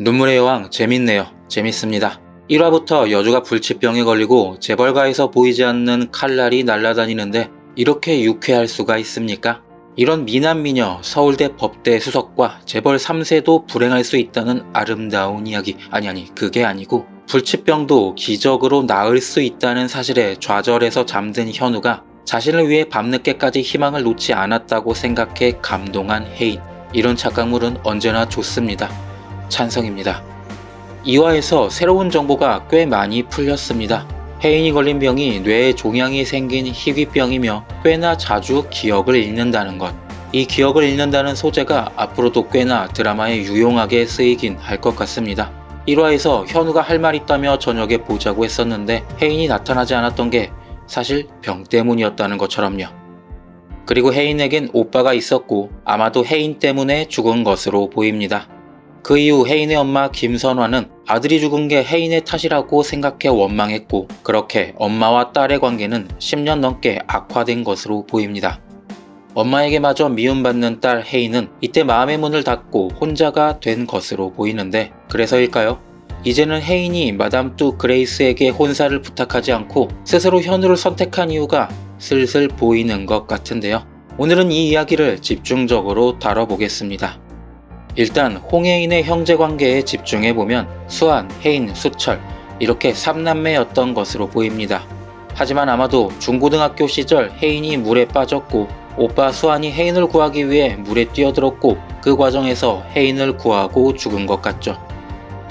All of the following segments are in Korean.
눈물의 여왕 재밌네요. 재밌습니다. 1화부터 여주가 불치병에 걸리고 재벌가에서 보이지 않는 칼날이 날아다니는데 이렇게 유쾌할 수가 있습니까? 이런 미남미녀 서울대 법대 수석과 재벌 3세도 불행할 수 있다는 아름다운 이야기. 아니 그게 아니고 불치병도 기적으로 나을 수 있다는 사실에 좌절해서 잠든 현우가 자신을 위해 밤늦게까지 희망을 놓지 않았다고 생각해 감동한 혜인. 이런 착각물은 언제나 좋습니다. 찬성입니다. 2화에서 새로운 정보가 꽤 많이 풀렸습니다. 혜인이 걸린 병이 뇌에 종양이 생긴 희귀병이며 꽤나 자주 기억을 잃는다는 것. 이 기억을 잃는다는 소재가 앞으로도 꽤나 드라마에 유용하게 쓰이긴 할 것 같습니다. 1화에서 현우가 할 말 있다며 저녁에 보자고 했었는데 혜인이 나타나지 않았던 게 사실 병 때문이었다는 것처럼요. 그리고 혜인에겐 오빠가 있었고 아마도 혜인 때문에 죽은 것으로 보입니다. 그 이후 혜인의 엄마 김선화는 아들이 죽은 게 혜인의 탓이라고 생각해 원망했고 그렇게 엄마와 딸의 관계는 10년 넘게 악화된 것으로 보입니다. 엄마에게마저 미움받는 딸 혜인은 이때 마음의 문을 닫고 혼자가 된 것으로 보이는데 그래서일까요? 이제는 혜인이 마담 뚜 그레이스에게 혼사를 부탁하지 않고 스스로 현우를 선택한 이유가 슬슬 보이는 것 같은데요. 오늘은 이 이야기를 집중적으로 다뤄보겠습니다. 일단 홍혜인의 형제관계에 집중해보면 수한, 혜인, 수철 이렇게 3남매였던 것으로 보입니다. 하지만 아마도 중고등학교 시절 혜인이 물에 빠졌고 오빠 수한이 혜인을 구하기 위해 물에 뛰어들었고 그 과정에서 혜인을 구하고 죽은 것 같죠.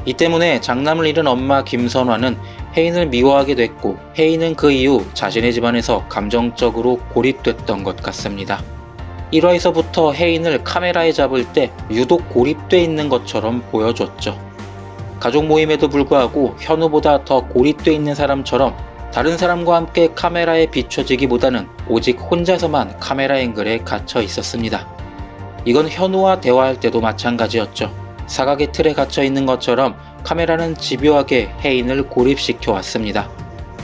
이 때문에 장남을 잃은 엄마 김선화는 혜인을 미워하게 됐고 혜인은 그 이후 자신의 집안에서 감정적으로 고립됐던 것 같습니다. 1화에서부터 혜인을 카메라에 잡을 때 유독 고립돼 있는 것처럼 보여줬죠. 가족 모임에도 불구하고 현우보다 더 고립돼 있는 사람처럼 다른 사람과 함께 카메라에 비춰지기보다는 오직 혼자서만 카메라 앵글에 갇혀 있었습니다. 이건 현우와 대화할 때도 마찬가지였죠. 사각의 틀에 갇혀 있는 것처럼 카메라는 집요하게 혜인을 고립시켜 왔습니다.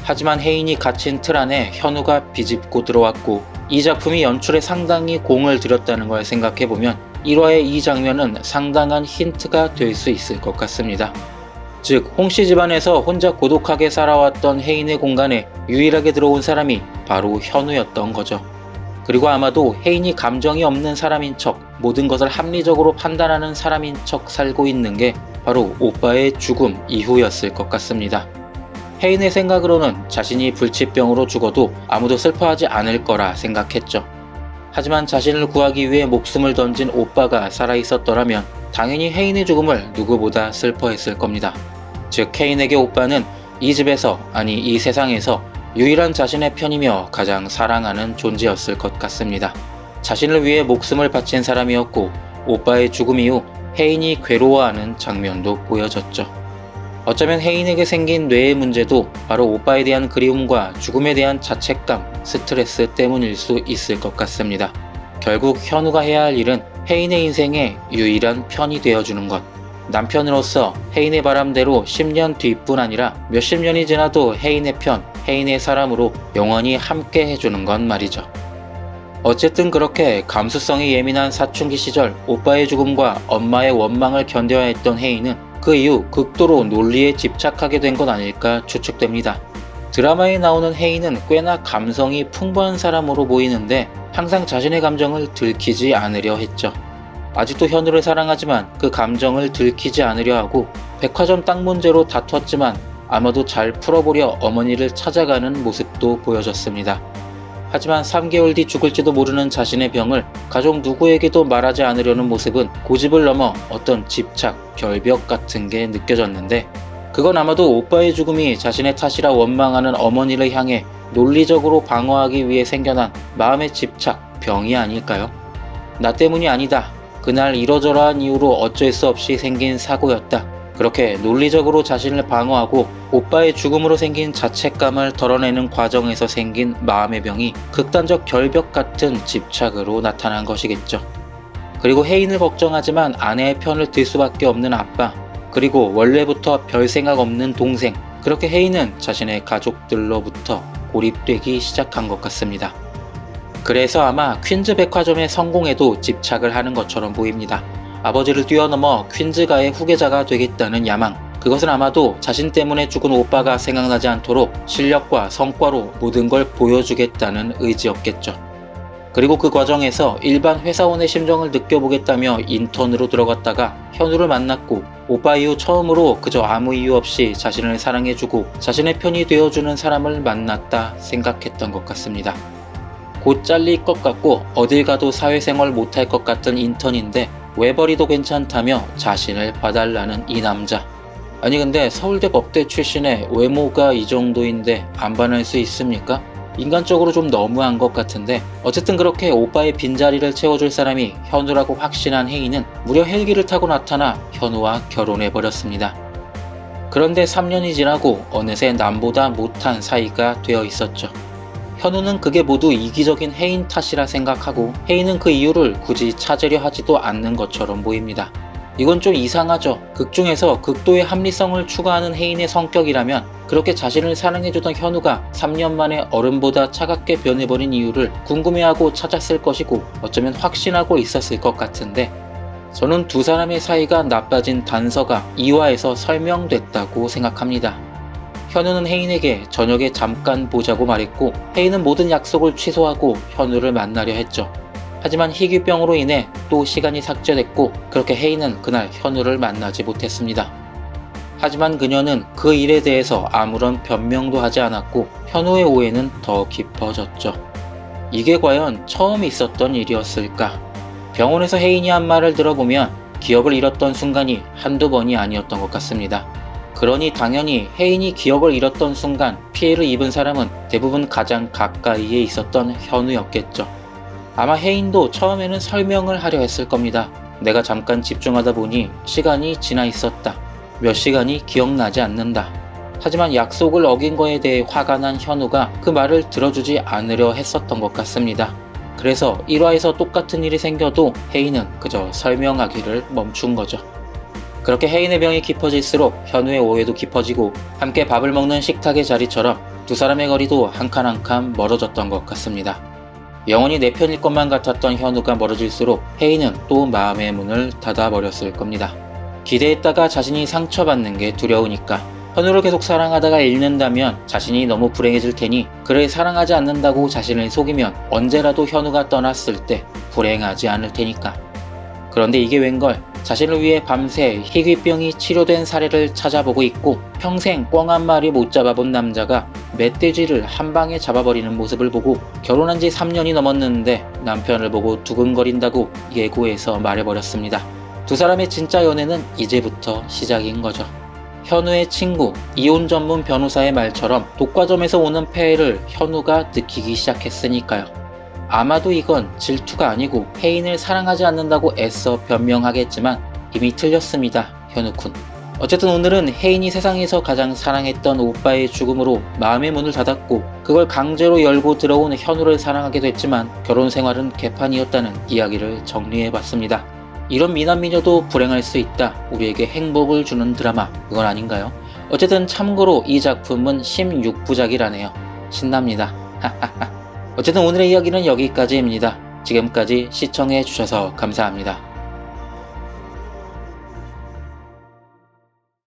하지만 혜인이 갇힌 틀 안에 현우가 비집고 들어왔고 이 작품이 연출에 상당히 공을 들였다는 걸 생각해보면 1화의 이 장면은 상당한 힌트가 될 수 있을 것 같습니다. 즉 홍씨 집안에서 혼자 고독하게 살아왔던 혜인의 공간에 유일하게 들어온 사람이 바로 현우였던 거죠. 그리고 아마도 혜인이 감정이 없는 사람인 척 모든 것을 합리적으로 판단하는 사람인 척 살고 있는 게 바로 오빠의 죽음 이후였을 것 같습니다. 혜인의 생각으로는 자신이 불치병으로 죽어도 아무도 슬퍼하지 않을 거라 생각했죠. 하지만 자신을 구하기 위해 목숨을 던진 오빠가 살아있었더라면 당연히 혜인의 죽음을 누구보다 슬퍼했을 겁니다. 즉 혜인에게 오빠는 이 집에서 아니 이 세상에서 유일한 자신의 편이며 가장 사랑하는 존재였을 것 같습니다. 자신을 위해 목숨을 바친 사람이었고 오빠의 죽음 이후 혜인이 괴로워하는 장면도 보여졌죠. 어쩌면 혜인에게 생긴 뇌의 문제도 바로 오빠에 대한 그리움과 죽음에 대한 자책감, 스트레스 때문일 수 있을 것 같습니다. 결국 현우가 해야 할 일은 혜인의 인생에 유일한 편이 되어주는 것. 남편으로서 혜인의 바람대로 10년 뒤뿐 아니라 몇십 년이 지나도 혜인의 편, 혜인의 사람으로 영원히 함께 해주는 건 말이죠. 어쨌든 그렇게 감수성이 예민한 사춘기 시절 오빠의 죽음과 엄마의 원망을 견뎌야 했던 혜인은 그 이후 극도로 논리에 집착하게 된 건 아닐까 추측됩니다. 드라마에 나오는 혜인은 꽤나 감성이 풍부한 사람으로 보이는데 항상 자신의 감정을 들키지 않으려 했죠. 아직도 현우를 사랑하지만 그 감정을 들키지 않으려 하고 백화점 땅 문제로 다퉜지만 아마도 잘 풀어보려 어머니를 찾아가는 모습도 보여졌습니다. 하지만 3개월 뒤 죽을지도 모르는 자신의 병을 가족 누구에게도 말하지 않으려는 모습은 고집을 넘어 어떤 집착, 결벽 같은 게 느껴졌는데 그건 아마도 오빠의 죽음이 자신의 탓이라 원망하는 어머니를 향해 논리적으로 방어하기 위해 생겨난 마음의 집착, 병이 아닐까요? 나 때문이 아니다. 그날 이러저러한 이유로 어쩔 수 없이 생긴 사고였다. 그렇게 논리적으로 자신을 방어하고 오빠의 죽음으로 생긴 자책감을 덜어내는 과정에서 생긴 마음의 병이 극단적 결벽 같은 집착으로 나타난 것이겠죠. 그리고 혜인을 걱정하지만 아내의 편을 들 수밖에 없는 아빠, 그리고 원래부터 별 생각 없는 동생, 그렇게 혜인은 자신의 가족들로부터 고립되기 시작한 것 같습니다. 그래서 아마 퀸즈 백화점의 성공에도 집착을 하는 것처럼 보입니다. 아버지를 뛰어넘어 퀸즈가의 후계자가 되겠다는 야망. 그것은 아마도 자신 때문에 죽은 오빠가 생각나지 않도록 실력과 성과로 모든 걸 보여주겠다는 의지였겠죠. 그리고 그 과정에서 일반 회사원의 심정을 느껴보겠다며 인턴으로 들어갔다가 현우를 만났고 오빠 이후 처음으로 그저 아무 이유 없이 자신을 사랑해주고 자신의 편이 되어주는 사람을 만났다 생각했던 것 같습니다. 곧 잘릴 것 같고 어딜 가도 사회생활 못할 것 같은 인턴인데 왜 버리도 괜찮다며 자신을 봐달라는 이 남자. 아니 근데 서울대 법대 출신의 외모가 이 정도인데 안 반할 수 있습니까? 인간적으로 좀 너무한 것 같은데 어쨌든 그렇게 오빠의 빈자리를 채워줄 사람이 현우라고 확신한 혜인은 무려 헬기를 타고 나타나 현우와 결혼해버렸습니다. 그런데 3년이 지나고 어느새 남보다 못한 사이가 되어 있었죠. 현우는 그게 모두 이기적인 혜인 탓이라 생각하고 혜인은 그 이유를 굳이 찾으려 하지도 않는 것처럼 보입니다. 이건 좀 이상하죠. 극 중에서 극도의 합리성을 추구하는 혜인의 성격이라면 그렇게 자신을 사랑해주던 현우가 3년 만에 어른보다 차갑게 변해버린 이유를 궁금해하고 찾았을 것이고 어쩌면 확신하고 있었을 것 같은데 저는 두 사람의 사이가 나빠진 단서가 2화에서 설명됐다고 생각합니다. 현우는 혜인에게 저녁에 잠깐 보자고 말했고 혜인은 모든 약속을 취소하고 현우를 만나려 했죠. 하지만 희귀병으로 인해 또 시간이 삭제됐고 그렇게 혜인은 그날 현우를 만나지 못했습니다. 하지만 그녀는 그 일에 대해서 아무런 변명도 하지 않았고 현우의 오해는 더 깊어졌죠. 이게 과연 처음 있었던 일이었을까? 병원에서 혜인이 한 말을 들어보면 기억을 잃었던 순간이 한두 번이 아니었던 것 같습니다. 그러니 당연히 혜인이 기억을 잃었던 순간 피해를 입은 사람은 대부분 가장 가까이에 있었던 현우였겠죠. 아마 혜인도 처음에는 설명을 하려 했을 겁니다. 내가 잠깐 집중하다 보니 시간이 지나 있었다. 몇 시간이 기억나지 않는다. 하지만 약속을 어긴 거에 대해 화가 난 현우가 그 말을 들어주지 않으려 했었던 것 같습니다. 그래서 1화에서 똑같은 일이 생겨도 혜인은 그저 설명하기를 멈춘 거죠. 그렇게 혜인의 병이 깊어질수록 현우의 오해도 깊어지고 함께 밥을 먹는 식탁의 자리처럼 두 사람의 거리도 한 칸 한 칸 멀어졌던 것 같습니다. 영원히 내 편일 것만 같았던 현우가 멀어질수록 혜인은 또 마음의 문을 닫아버렸을 겁니다. 기대했다가 자신이 상처받는 게 두려우니까. 현우를 계속 사랑하다가 잃는다면 자신이 너무 불행해질 테니 그를 사랑하지 않는다고 자신을 속이면 언제라도 현우가 떠났을 때 불행하지 않을 테니까. 그런데 이게 웬걸, 자신을 위해 밤새 희귀병이 치료된 사례를 찾아보고 있고 평생 꿩 한 마리 못 잡아본 남자가 멧돼지를 한 방에 잡아버리는 모습을 보고 결혼한 지 3년이 넘었는데 남편을 보고 두근거린다고 예고해서 말해버렸습니다. 두 사람의 진짜 연애는 이제부터 시작인 거죠. 현우의 친구, 이혼 전문 변호사의 말처럼 독과점에서 오는 폐해를 현우가 느끼기 시작했으니까요. 아마도 이건 질투가 아니고 혜인을 사랑하지 않는다고 애써 변명하겠지만 이미 틀렸습니다, 현우군. 어쨌든 오늘은 혜인이 세상에서 가장 사랑했던 오빠의 죽음으로 마음의 문을 닫았고 그걸 강제로 열고 들어온 현우를 사랑하게 됐지만 결혼 생활은 개판이었다는 이야기를 정리해봤습니다. 이런 미남미녀도 불행할 수 있다. 우리에게 행복을 주는 드라마, 그건 아닌가요? 어쨌든 참고로 이 작품은 16부작이라네요. 신납니다. 어쨌든 오늘의 이야기는 여기까지입니다. 지금까지 시청해주셔서 감사합니다.